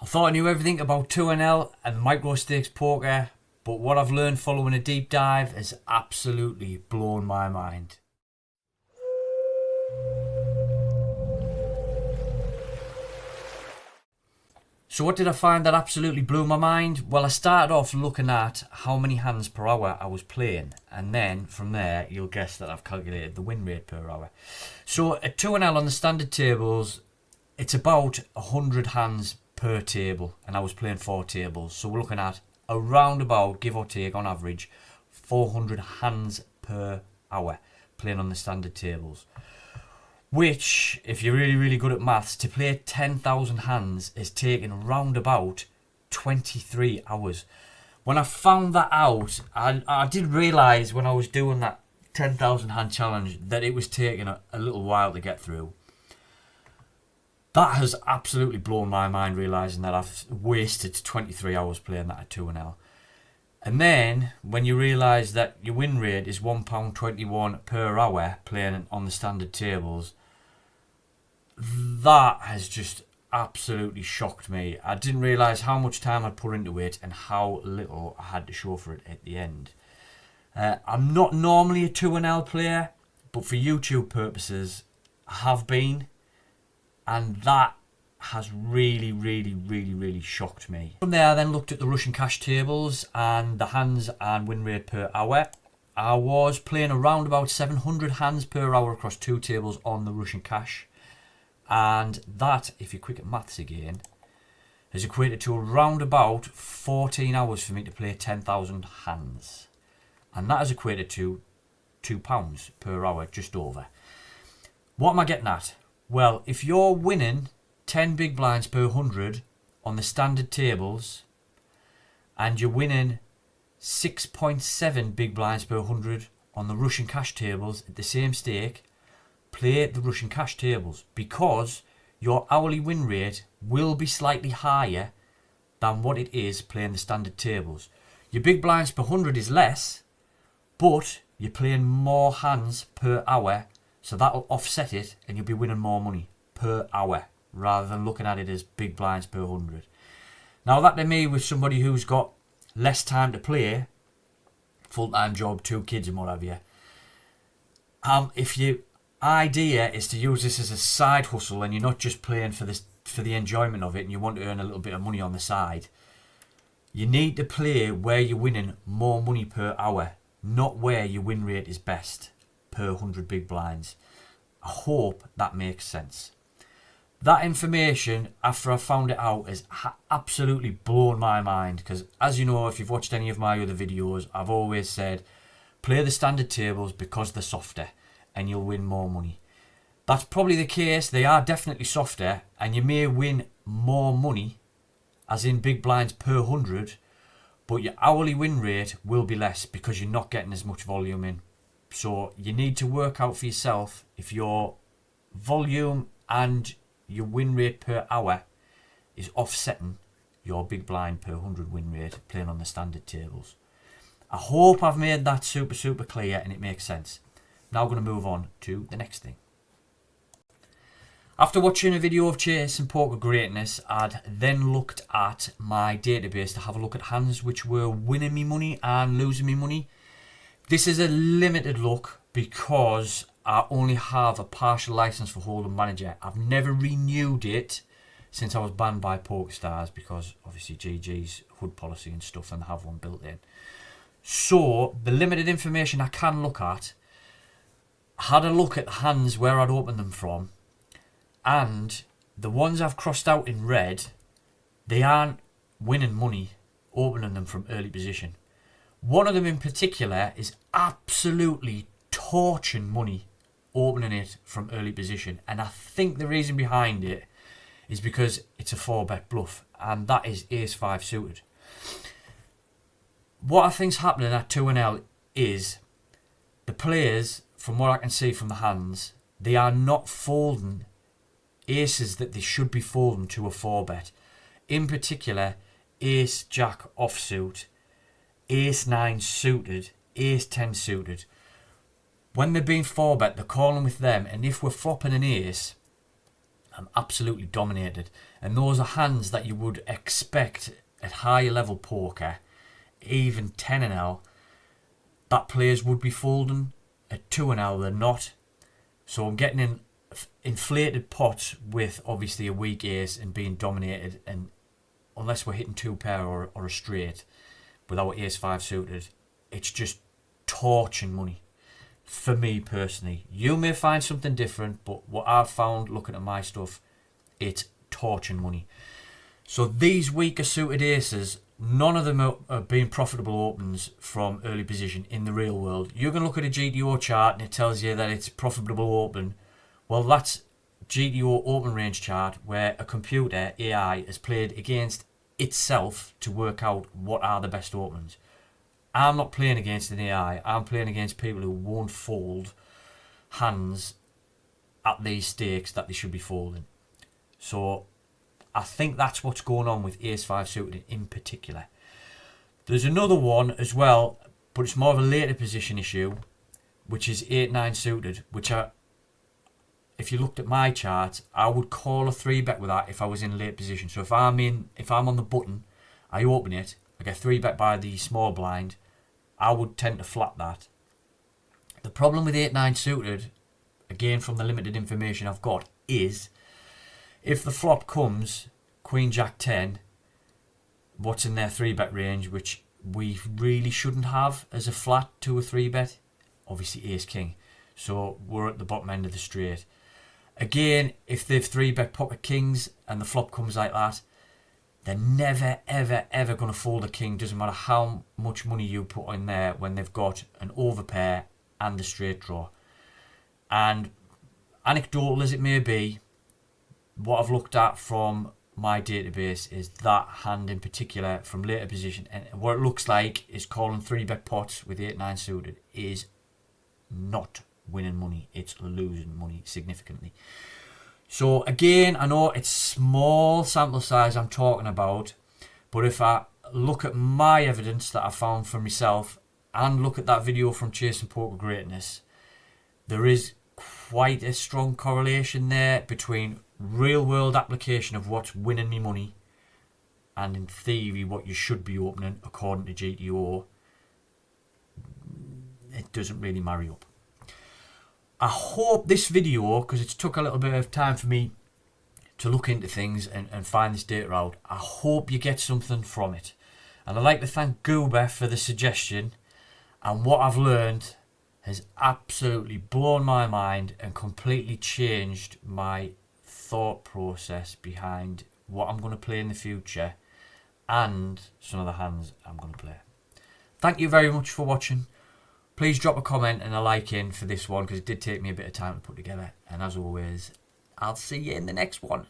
I thought I knew everything about 2NL and micro stakes poker, but what I've learned following a deep dive has absolutely blown my mind. So what did I find that absolutely blew my mind? Well, I started off looking at how many hands per hour I was playing, and then from there you'll guess that I've calculated the win rate per hour. So at 2NL on the standard tables, it's about 100 hands per table, and I was playing 4 tables, so we're looking at around about, give or take on average, 400 hands per hour playing on the standard tables. Which, if you're really good at maths, to play 10,000 hands is taking around about 23 hours. When I found that out, I did realise when I was doing that 10,000 hand challenge that it was taking a little while to get through. That has absolutely blown my mind, realising that I've wasted 23 hours playing that at 2NL. And then, when you realise that your win rate is £1.21 per hour playing on the standard tables, that has just absolutely shocked me. I didn't realise how much time I'd put into it and how little I had to show for it at the end. I'm not normally a 2NL player, but for YouTube purposes, I have been. And that has really shocked me. From there, I then looked at the Russian cash tables and the hands and win rate per hour. I was playing around about 700 hands per hour across 2 tables on the Russian cash. And that, if you're quick at maths again, has equated to around about 14 hours for me to play 10,000 hands. And that has equated to £2 per hour, just over. What am I getting at? Well, if you're winning 10 big blinds per 100 on the standard tables and you're winning 6.7 big blinds per 100 on the Russian cash tables at the same stake, play the Russian cash tables, because your hourly win rate will be slightly higher than what it is playing the standard tables. Your big blinds per 100 is less, but you're playing more hands per hour, so that'll offset it and you'll be winning more money per hour rather than looking at it as big blinds per 100. Now that to me, with somebody who's got less time to play, full-time job, 2 kids and what have you, if your idea is to use this as a side hustle and you're not just playing for the enjoyment of it and you want to earn a little bit of money on the side, you need to play where you're winning more money per hour, not where your win rate is best per 100 big blinds. I hope that makes sense. That information, after I found it out, has absolutely blown my mind, because as you know, if you've watched any of my other videos, I've always said play the standard tables because they're softer and you'll win more money. That's probably the case. They are definitely softer and you may win more money, as in big blinds per 100, but your hourly win rate will be less because you're not getting as much volume in. So you need to work out for yourself if your volume and your win rate per hour is offsetting your big blind per 100 win rate playing on the standard tables. I hope I've made that super clear and it makes sense. Now I'm going to move on to the next thing. After watching a video of Chasing Poker Greatness, I'd then looked at my database to have a look at hands which were winning me money and losing me money. This is a limited look because I only have a partial license for Hold'em Manager. I've never renewed it since I was banned by PokerStars because obviously GG's HUD policy and stuff, and they have one built in. So the limited information I can look at, had a look at the hands where I'd opened them from, and the ones I've crossed out in red, they aren't winning money opening them from early position. One of them in particular is absolutely torching money opening it from early position, and I think the reason behind it is because it's a 4-bet bluff, and that is ace-5 suited. What I think's happening at 2NL is the players, from what I can see from the hands, they are not folding aces that they should be folding to a 4-bet. In particular, ace-jack offsuit, ace-9 suited, ace-10 suited. When they're being 4-bet, they're calling with them, and if we're flopping an ace, I'm absolutely dominated. And those are hands that you would expect at higher level poker, even 10-0, that players would be folding. At 2-0, they're not. So I'm getting in inflated pots with obviously a weak ace and being dominated, and unless we're hitting 2-pair or a straight with our ace-5 suited, it's just torching money. For me personally, you may find something different, but what I've found looking at my stuff, it's torching money. So these weaker suited aces, none of them are being profitable opens from early position in the real world. You can look at a GTO chart and it tells you that it's profitable open. Well, that's GTO open range chart where a computer, AI, has played against itself to work out what are the best opens. I'm not playing against an AI. I'm playing against people who won't fold hands at these stakes that they should be folding. So I think that's what's going on with ace-5 suited in particular. There's another one as well, but it's more of a later position issue, which is 8-9 suited, which if you looked at my chart, I would call a 3-bet with that if I was in late position. So if I'm on the button, I open it, I get 3-bet by the small blind, I would tend to flat that. The problem with 8-9 suited, again from the limited information I've got, is if the flop comes Queen Jack 10, what's in their 3-bet range, which we really shouldn't have as a flat to a 3-bet, obviously Ace King. So we're at the bottom end of the straight. Again, if they've 3-bet pocket kings and the flop comes like that, they're never, ever, ever going to fold a king. Doesn't matter how much money you put in there when they've got an overpair and the straight draw. And anecdotal as it may be, what I've looked at from my database is that hand in particular from later position, and what it looks like is calling 3-bet pots with 8-9 suited is not winning money. It's losing money significantly. So again, I know it's small sample size I'm talking about, but if I look at my evidence that I found for myself and look at that video from Chasing Poker Greatness, there is quite a strong correlation there between real world application of what's winning me money and in theory what you should be opening according to GTO. It doesn't really marry up. I hope this video, because it's took a little bit of time for me to look into things and find this data out, I hope you get something from it. And I'd like to thank Goober for the suggestion, and what I've learned has absolutely blown my mind and completely changed my thought process behind what I'm going to play in the future and some of the hands I'm going to play. Thank you very much for watching. Please drop a comment and a like in for this one, because it did take me a bit of time to put together. And as always, I'll see you in the next one.